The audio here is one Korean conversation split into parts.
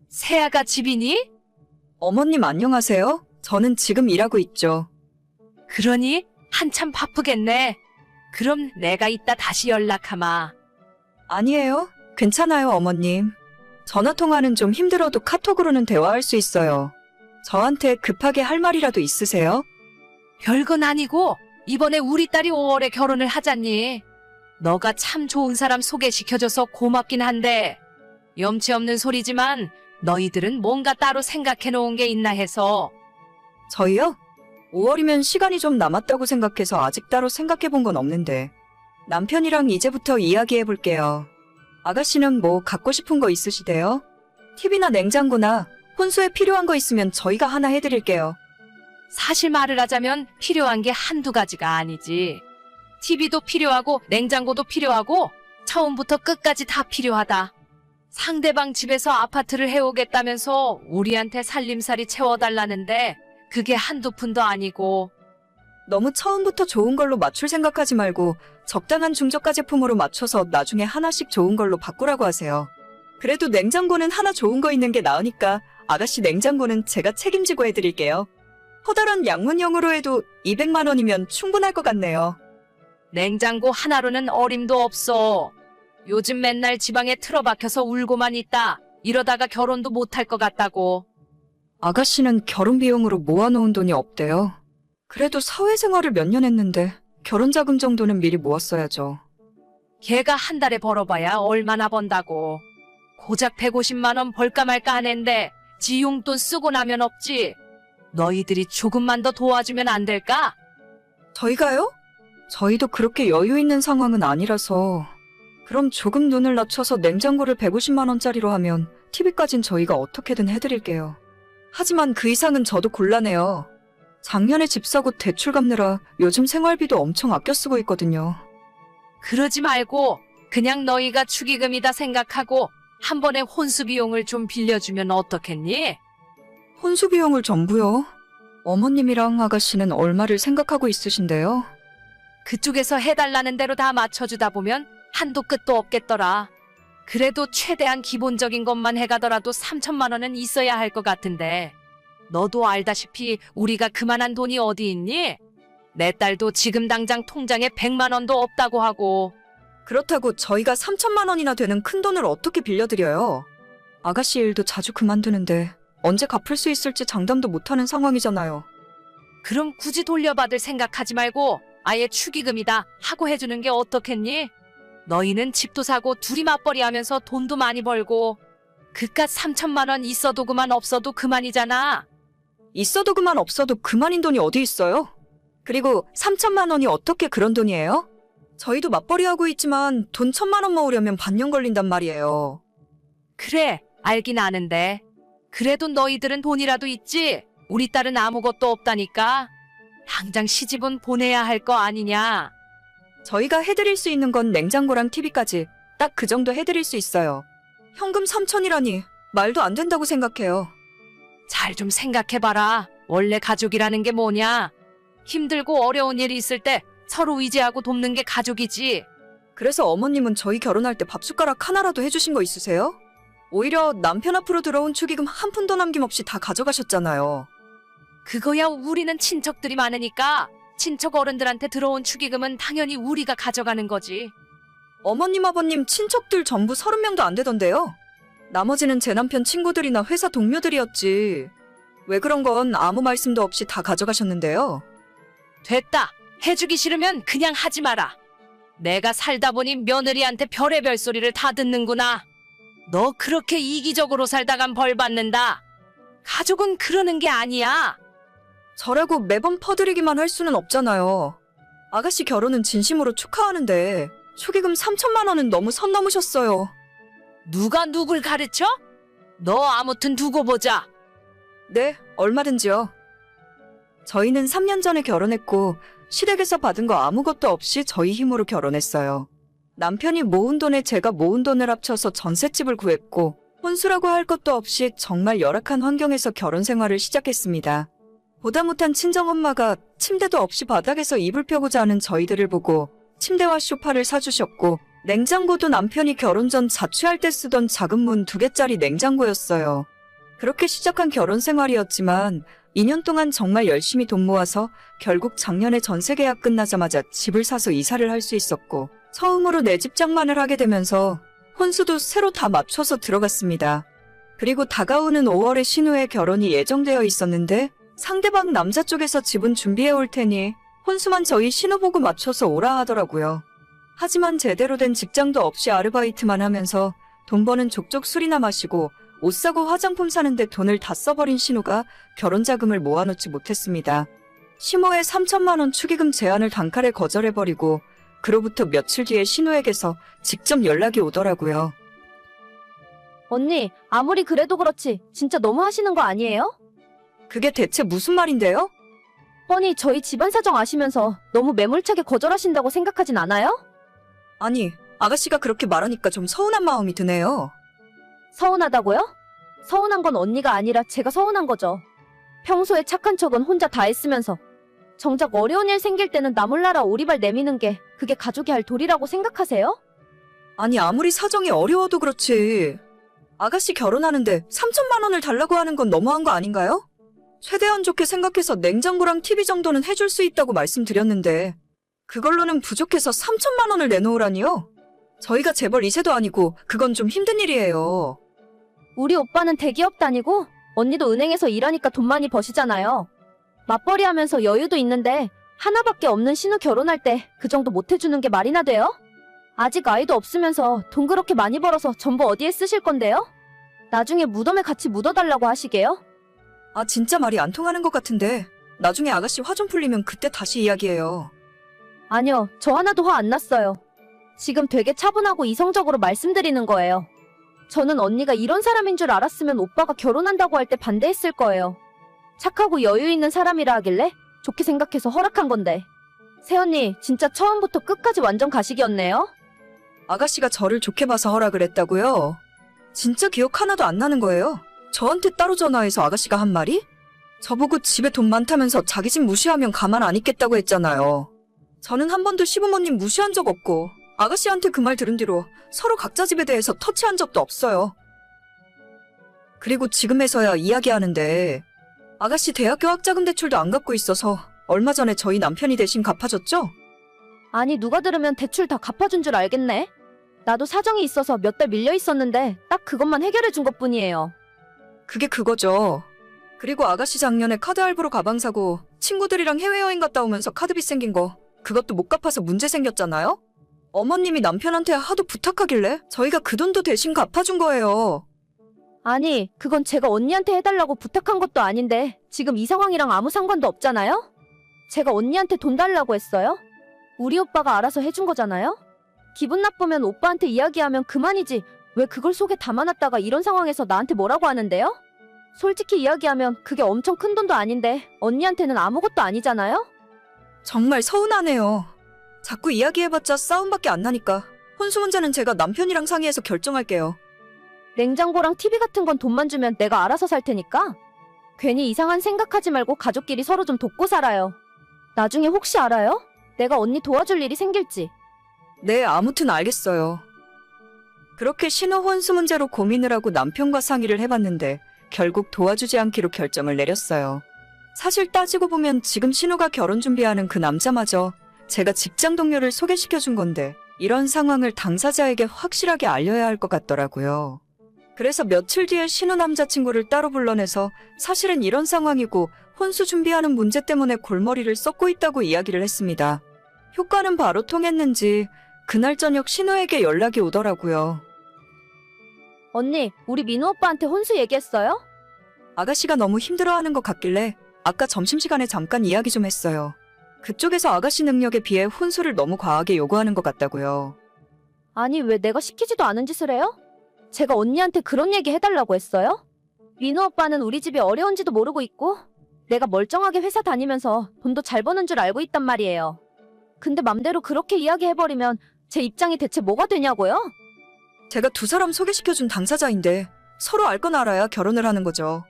세아가 집이니? 어머님 안녕하세요? 저는 지금 일하고 있죠. 그러니 한참 바쁘겠네. 그럼 내가 이따 다시 연락하마. 아니에요. 괜찮아요, 어머님. 전화통화는 좀 힘들어도 카톡으로는 대화할 수 있어요. 저한테 급하게 할 말이라도 있으세요? 별건 아니고 이번에 우리 딸이 5월에 결혼을 하잖니. 너가 참 좋은 사람 소개시켜줘서 고맙긴 한데 염치 없는 소리지만 너희들은 뭔가 따로 생각해 놓은 게 있나 해서. 저희요? 5월이면 시간이 좀 남았다고 생각해서 아직 따로 생각해 본 건 없는데. 남편이랑 이제부터 이야기해 볼게요. 아가씨는 뭐 갖고 싶은 거 있으시대요? TV나 냉장고나 혼수에 필요한 거 있으면 저희가 하나 해드릴게요. 사실 말을 하자면 필요한 게 한두 가지가 아니지. TV도 필요하고 냉장고도 필요하고 처음부터 끝까지 다 필요하다. 상대방 집에서 아파트를 해오겠다면서 우리한테 살림살이 채워달라는데 그게 한두 푼도 아니고. 너무 처음부터 좋은 걸로 맞출 생각하지 말고 적당한 중저가 제품으로 맞춰서 나중에 하나씩 좋은 걸로 바꾸라고 하세요. 그래도 냉장고는 하나 좋은 거 있는 게 나으니까 아가씨 냉장고는 제가 책임지고 해드릴게요. 커다란 양문형으로 해도 200만 원이면 충분할 것 같네요. 냉장고 하나로는 어림도 없어. 요즘 맨날 지방에 틀어박혀서 울고만 있다. 이러다가 결혼도 못할 것 같다고. 아가씨는 결혼 비용으로 모아놓은 돈이 없대요. 그래도 사회생활을 몇 년 했는데 결혼 자금 정도는 미리 모았어야죠. 걔가 한 달에 벌어봐야 얼마나 번다고. 고작 150만 원 벌까 말까 하는데 지 용돈 쓰고 나면 없지. 너희들이 조금만 더 도와주면 안 될까? 저희가요? 저희도 그렇게 여유 있는 상황은 아니라서. 그럼 조금 눈을 낮춰서 냉장고를 150만 원짜리로 하면 TV까진 저희가 어떻게든 해드릴게요. 하지만 그 이상은 저도 곤란해요. 작년에 집 사고 대출 갚느라 요즘 생활비도 엄청 아껴 쓰고 있거든요. 그러지 말고 그냥 너희가 축의금이다 생각하고 한 번에 혼수 비용을 좀 빌려주면 어떻겠니? 혼수 비용을 전부요? 어머님이랑 아가씨는 얼마를 생각하고 있으신데요? 그쪽에서 해달라는 대로 다 맞춰주다 보면 한도 끝도 없겠더라. 그래도 최대한 기본적인 것만 해가더라도 3천만 원은 있어야 할 것 같은데. 너도 알다시피 우리가 그만한 돈이 어디 있니? 내 딸도 지금 당장 통장에 100만 원도 없다고 하고. 그렇다고 저희가 3천만 원이나 되는 큰 돈을 어떻게 빌려드려요? 아가씨 일도 자주 그만두는데 언제 갚을 수 있을지 장담도 못하는 상황이잖아요. 그럼 굳이 돌려받을 생각하지 말고 아예 축의금이다 하고 해주는 게 어떻겠니? 너희는 집도 사고 둘이 맞벌이 하면서 돈도 많이 벌고 그깟 3천만 원 있어도 그만 없어도 그만이잖아. 있어도 그만 없어도 그만인 돈이 어디 있어요? 그리고 3천만 원이 어떻게 그런 돈이에요? 저희도 맞벌이 하고 있지만 돈 1,000만 원 모으려면 반년 걸린단 말이에요. 그래, 알긴 아는데. 그래도 너희들은 돈이라도 있지. 우리 딸은 아무것도 없다니까. 당장 시집은 보내야 할 거 아니냐. 저희가 해드릴 수 있는 건 냉장고랑 TV까지 딱 그 정도 해드릴 수 있어요. 현금 3천이라니 말도 안 된다고 생각해요. 잘 좀 생각해봐라. 원래 가족이라는 게 뭐냐. 힘들고 어려운 일이 있을 때 서로 의지하고 돕는 게 가족이지. 그래서 어머님은 저희 결혼할 때 밥숟가락 하나라도 해주신 거 있으세요? 오히려 남편 앞으로 들어온 축의금 한 푼도 남김없이 다 가져가셨잖아요. 그거야 우리는 친척들이 많으니까 친척 어른들한테 들어온 축의금은 당연히 우리가 가져가는 거지. 어머님, 아버님 친척들 전부 30명도 안 되던데요. 나머지는 제 남편 친구들이나 회사 동료들이었지. 왜 그런 건 아무 말씀도 없이 다 가져가셨는데요. 됐다. 해주기 싫으면 그냥 하지 마라. 내가 살다 보니 며느리한테 별의별 소리를 다 듣는구나. 너 그렇게 이기적으로 살다간 벌 받는다. 가족은 그러는 게 아니야. 저라고 매번 퍼드리기만 할 수는 없잖아요. 아가씨 결혼은 진심으로 축하하는데 축의금 3천만 원은 너무 선 넘으셨어요. 누가 누굴 가르쳐? 너 아무튼 두고 보자. 네, 얼마든지요. 저희는 3년 전에 결혼했고 시댁에서 받은 거 아무것도 없이 저희 힘으로 결혼했어요. 남편이 모은 돈에 제가 모은 돈을 합쳐서 전셋집을 구했고 혼수라고 할 것도 없이 정말 열악한 환경에서 결혼 생활을 시작했습니다. 보다 못한 친정엄마가 침대도 없이 바닥에서 이불 펴고 자는 저희들을 보고 침대와 소파를 사주셨고 냉장고도 남편이 결혼 전 자취할 때 쓰던 작은 문 2개짜리 냉장고였어요. 그렇게 시작한 결혼 생활이었지만 2년 동안 정말 열심히 돈 모아서 결국 작년에 전세 계약 끝나자마자 집을 사서 이사를 할 수 있었고 처음으로 내 집 장만을 하게 되면서 혼수도 새로 다 맞춰서 들어갔습니다. 그리고 다가오는 5월에 신우의 결혼이 예정되어 있었는데 상대방 남자 쪽에서 집은 준비해 올 테니 혼수만 저희 신우 보고 맞춰서 오라 하더라고요. 하지만 제대로 된 직장도 없이 아르바이트만 하면서 돈 버는 족족 술이나 마시고 옷 사고 화장품 사는데 돈을 다 써버린 신우가 결혼 자금을 모아놓지 못했습니다. 심호의 3천만 원 축의금 제안을 단칼에 거절해버리고 그로부터 며칠 뒤에 신우에게서 직접 연락이 오더라고요. 언니, 아무리 그래도 그렇지 진짜 너무 하시는 거 아니에요? 그게 대체 무슨 말인데요? 뻔히 저희 집안 사정 아시면서 너무 매몰차게 거절하신다고 생각하진 않아요? 아니, 아가씨가 그렇게 말하니까 좀 서운한 마음이 드네요. 서운하다고요? 서운한 건 언니가 아니라 제가 서운한 거죠. 평소에 착한 척은 혼자 다 했으면서 정작 어려운 일 생길 때는 나 몰라라 오리발 내미는 게 그게 가족이 할 도리라고 생각하세요? 아니, 아무리 사정이 어려워도 그렇지. 아가씨 결혼하는데 3천만 원을 달라고 하는 건 너무한 거 아닌가요? 최대한 좋게 생각해서 냉장고랑 TV 정도는 해줄 수 있다고 말씀드렸는데 그걸로는 부족해서 3천만 원을 내놓으라니요? 저희가 재벌 2세도 아니고 그건 좀 힘든 일이에요. 우리 오빠는 대기업 다니고 언니도 은행에서 일하니까 돈 많이 버시잖아요. 맞벌이 하면서 여유도 있는데 하나밖에 없는 신우 결혼할 때 그 정도 못 해주는 게 말이나 돼요? 아직 아이도 없으면서 돈 그렇게 많이 벌어서 전부 어디에 쓰실 건데요? 나중에 무덤에 같이 묻어달라고 하시게요? 아, 진짜 말이 안 통하는 것 같은데 나중에 아가씨 화 좀 풀리면 그때 다시 이야기해요. 아니요, 저 하나도 화 안 났어요. 지금 되게 차분하고 이성적으로 말씀드리는 거예요. 저는 언니가 이런 사람인 줄 알았으면 오빠가 결혼한다고 할 때 반대했을 거예요. 착하고 여유 있는 사람이라 하길래 좋게 생각해서 허락한 건데. 새언니, 진짜 처음부터 끝까지 완전 가식이었네요? 아가씨가 저를 좋게 봐서 허락을 했다고요? 진짜 기억 하나도 안 나는 거예요? 저한테 따로 전화해서 아가씨가 한 말이? 저보고 집에 돈 많다면서 자기 집 무시하면 가만 안 있겠다고 했잖아요. 저는 한 번도 시부모님 무시한 적 없고 아가씨한테 그 말 들은 뒤로 서로 각자 집에 대해서 터치한 적도 없어요. 그리고 지금에서야 이야기하는데 아가씨 대학교 학자금 대출도 안 갚고 있어서 얼마 전에 저희 남편이 대신 갚아줬죠? 아니, 누가 들으면 대출 다 갚아준 줄 알겠네? 나도 사정이 있어서 몇 달 밀려 있었는데 딱 그것만 해결해 준 것뿐이에요. 그게 그거죠. 그리고 아가씨 작년에 카드 할부로 가방 사고 친구들이랑 해외여행 갔다 오면서 카드빚 생긴 거 그것도 못 갚아서 문제 생겼잖아요? 어머님이 남편한테 하도 부탁하길래 저희가 그 돈도 대신 갚아준 거예요. 아니, 그건 제가 언니한테 해달라고 부탁한 것도 아닌데 지금 이 상황이랑 아무 상관도 없잖아요? 제가 언니한테 돈 달라고 했어요? 우리 오빠가 알아서 해준 거잖아요? 기분 나쁘면 오빠한테 이야기하면 그만이지 왜 그걸 속에 담아놨다가 이런 상황에서 나한테 뭐라고 하는데요? 솔직히 이야기하면 그게 엄청 큰 돈도 아닌데 언니한테는 아무것도 아니잖아요? 정말 서운하네요. 자꾸 이야기해봤자 싸움밖에 안 나니까 혼수 문제는 제가 남편이랑 상의해서 결정할게요. 냉장고랑 TV 같은 건 돈만 주면 내가 알아서 살 테니까 괜히 이상한 생각하지 말고 가족끼리 서로 좀 돕고 살아요. 나중에 혹시 알아요? 내가 언니 도와줄 일이 생길지. 네, 아무튼 알겠어요. 그렇게 신우 혼수 문제로 고민을 하고 남편과 상의를 해봤는데 결국 도와주지 않기로 결정을 내렸어요. 사실 따지고 보면 지금 신우가 결혼 준비하는 그 남자마저 제가 직장 동료를 소개시켜준 건데 이런 상황을 당사자에게 확실하게 알려야 할 것 같더라고요. 그래서 며칠 뒤에 신우 남자친구를 따로 불러내서 사실은 이런 상황이고 혼수 준비하는 문제 때문에 골머리를 썩고 있다고 이야기를 했습니다. 효과는 바로 통했는지 그날 저녁 신우에게 연락이 오더라고요. 언니, 우리 민우 오빠한테 혼수 얘기했어요? 아가씨가 너무 힘들어하는 것 같길래 아까 점심시간에 잠깐 이야기 좀 했어요. 그쪽에서 아가씨 능력에 비해 혼수를 너무 과하게 요구하는 것 같다고요. 아니, 왜 내가 시키지도 않은 짓을 해요? 제가 언니한테 그런 얘기 해달라고 했어요? 민우 오빠는 우리 집이 어려운지도 모르고 있고 내가 멀쩡하게 회사 다니면서 돈도 잘 버는 줄 알고 있단 말이에요. 근데 맘대로 그렇게 이야기해버리면 제 입장이 대체 뭐가 되냐고요? 제가 두 사람 소개시켜준 당사자인데 서로 알 건 알아야 결혼을 하는 거죠.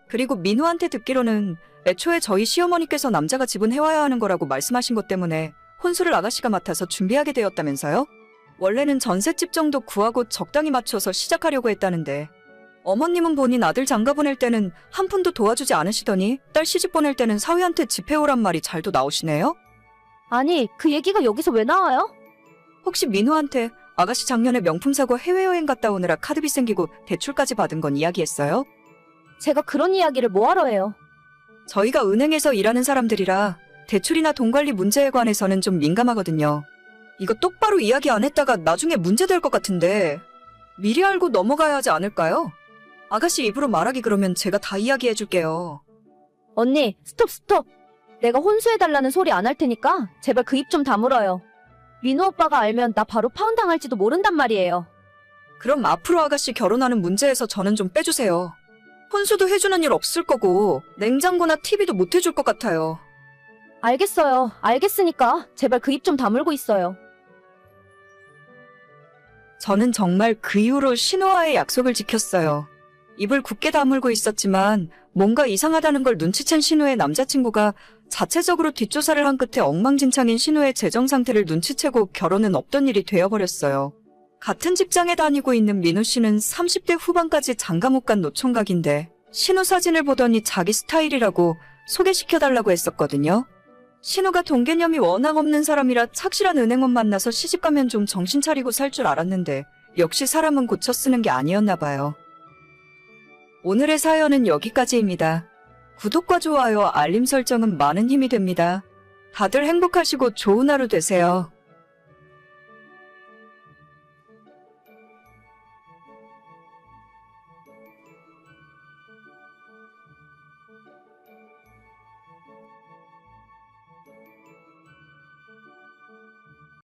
그리고 민우한테 듣기로는 애초에 저희 시어머니께서 남자가 지분해와야 하는 거라고 말씀하신 것 때문에 혼수를 아가씨가 맡아서 준비하게 되었다면서요? 원래는 전셋집 정도 구하고 적당히 맞춰서 시작하려고 했다는데 어머님은 본인 아들 장가 보낼 때는 한 푼도 도와주지 않으시더니 딸 시집 보낼 때는 사위한테 집해오란 말이 잘도 나오시네요? 아니, 그 얘기가 여기서 왜 나와요? 혹시 민호한테 아가씨 작년에 명품 사고 해외여행 갔다 오느라 카드비 생기고 대출까지 받은 건 이야기했어요? 제가 그런 이야기를 뭐하러 해요? 저희가 은행에서 일하는 사람들이라 대출이나 돈 관리 문제에 관해서는 좀 민감하거든요. 이거 똑바로 이야기 안 했다가 나중에 문제될 것 같은데 미리 알고 넘어가야 하지 않을까요? 아가씨 입으로 말하기 그러면 제가 다 이야기해줄게요. 언니, 스톱. 내가 혼수해달라는 소리 안 할 테니까 제발 그 입 좀 다물어요. 민호 오빠가 알면 나 바로 파혼당할지도 모른단 말이에요. 그럼 앞으로 아가씨 결혼하는 문제에서 저는 좀 빼주세요. 혼수도 해주는 일 없을 거고 냉장고나 TV도 못 해줄 것 같아요. 알겠어요. 알겠으니까 제발 그 입 좀 다물고 있어요. 저는 정말 그 이후로 신호와의 약속을 지켰어요. 입을 굳게 다물고 있었지만 뭔가 이상하다는 걸 눈치챈 신호의 남자친구가 자체적으로 뒷조사를 한 끝에 엉망진창인 신호의 재정 상태를 눈치채고 결혼은 없던 일이 되어버렸어요. 같은 직장에 다니고 있는 민호 씨는 30대 후반까지 장가 못 간 노총각인데 신호 사진을 보더니 자기 스타일이라고 소개시켜달라고 했었거든요. 신호가 돈 개념이 워낙 없는 사람이라 착실한 은행원 만나서 시집가면 좀 정신 차리고 살 줄 알았는데 역시 사람은 고쳐 쓰는 게 아니었나 봐요. 오늘의 사연은 여기까지입니다. 구독과 좋아요, 알림 설정은 많은 힘이 됩니다. 다들 행복하시고 좋은 하루 되세요.